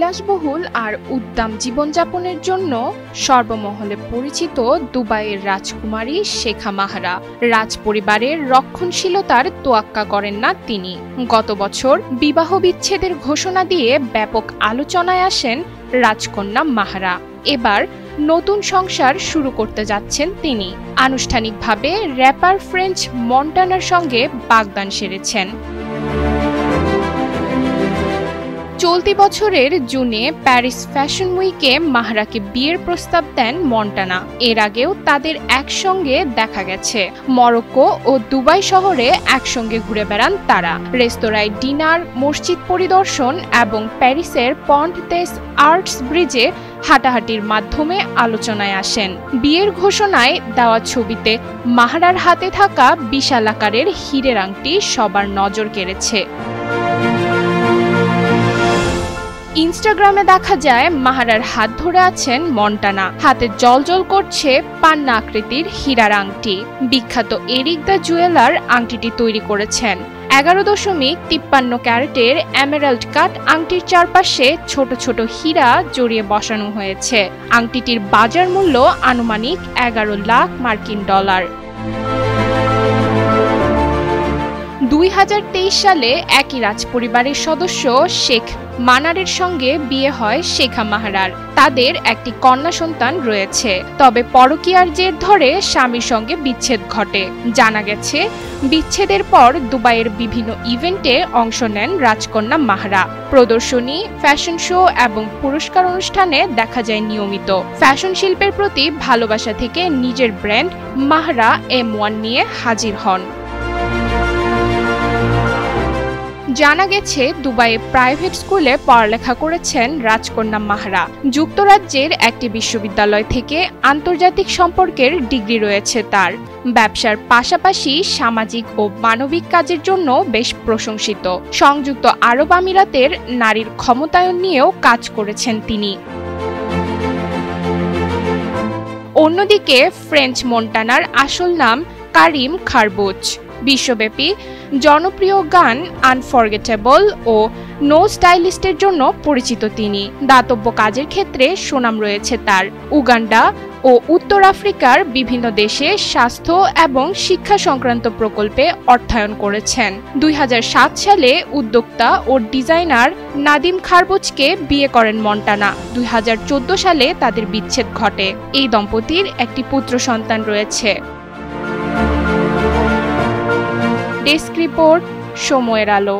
বিলাসবহুল আর উদ্দাম জীবনযাপনের জন্য সর্বমহলে পরিচিত দুবাইয়ের রাজকুমারী শেখা মাহরা রাজ পরিবারের রক্ষণশীলতার তোয়াক্কা করেন না তিনি। গত বছর বিবাহ বিচ্ছেদের ঘোষণা দিয়ে ব্যাপক আলোচনায় আসেন রাজকন্যা মাহরা। এবার নতুন সংসার শুরু করতে যাচ্ছেন তিনি। আনুষ্ঠানিকভাবে র্যাপার ফ্রেঞ্চ মন্টানার সঙ্গে বাগদান সেরেছেন। চলতি বছরের জুনে প্যারিস ফ্যাশন উইকে মাহরাকে বিয়ের প্রস্তাব দেন মন্টানা। এর আগেও তাদের একসঙ্গে দেখা গেছে। মরক্কো ও দুবাই শহরে একসঙ্গে ঘুরে বেড়ান তারা। রেস্তোরাঁয় ডিনার, মসজিদ পরিদর্শন এবং প্যারিসের পন্ট দেস আর্টস ব্রিজে হাঁটাহাঁটির মাধ্যমে আলোচনায় আসেন। বিয়ের ঘোষণায় দেওয়া ছবিতে মাহরার হাতে থাকা বিশাল আকারের হীরের আংটি সবার নজর কেড়েছে। ইনস্টাগ্রামে দেখা যায় মাহরার হাত ধরে আছেন মন্টানা। হাতে জ্বলজ্বল করছে পান্না আকৃতির হীরার আংটি। বিখ্যাত এরিক দ্য জুয়েলার আংটিটি তৈরি করেছেন। 11.53 ক্যারেটের এমেরাল্ড কাট আংটির চারপাশে ছোট ছোট হীরা জড়িয়ে বসানো হয়েছে। আংটিটির বাজার মূল্য আনুমানিক 11 লাখ মার্কিন ডলার। 2023 সালে একই রাজপরিবারের সদস্য শেখ মানারের সঙ্গে বিয়ে হয় শেখা মাহরার। তাদের একটি কন্যা সন্তান রয়েছে। তবে পরকীয়ার জের ধরে স্বামীর সঙ্গে বিচ্ছেদ ঘটে। জানা গেছে, বিচ্ছেদের পর দুবাইয়ের বিভিন্ন ইভেন্টে অংশ নেন রাজকন্যা মাহরা। প্রদর্শনী, ফ্যাশন শো এবং পুরস্কার অনুষ্ঠানে দেখা যায় নিয়মিত। ফ্যাশন শিল্পের প্রতি ভালোবাসা থেকে নিজের ব্র্যান্ড মাহরা M1 নিয়ে হাজির হন। জানা গেছে, দুবাইয়ে প্রাইভেট স্কুলে পড়ালেখা করেছেন রাজকন্যা মাহরা। যুক্তরাজ্যের একটি বিশ্ববিদ্যালয় থেকে আন্তর্জাতিক সম্পর্কের ডিগ্রি রয়েছে তার। ব্যবসার পাশাপাশি সামাজিক ও মানবিক কাজের জন্য বেশ প্রশংসিত। সংযুক্ত আরব আমিরাতের নারীর ক্ষমতায়ন নিয়েও কাজ করেছেন তিনি। অন্যদিকে ফ্রেঞ্চ মন্টানার আসল নাম কারিম খারবুচ। বিশ্বব্যাপী জনপ্রিয় গান আনফরগেটেবল ও নো স্টাইলিস্টের জন্য পরিচিত তিনি। দাতব্য কাজের ক্ষেত্রে সুনাম রয়েছে তার। উগান্ডা ও উত্তর আফ্রিকার বিভিন্ন দেশে স্বাস্থ্য এবং শিক্ষা সংক্রান্ত প্রকল্পে অর্থায়ন করেছেন। 2007 সালে উদ্যোক্তা ও ডিজাইনার নাদিম খারবুচকে বিয়ে করেন মন্টানা। 2014 সালে তাদের বিচ্ছেদ ঘটে। এই দম্পতির একটি পুত্র সন্তান রয়েছে। ডেস্ক রিপোর্ট, সময়ের আলো।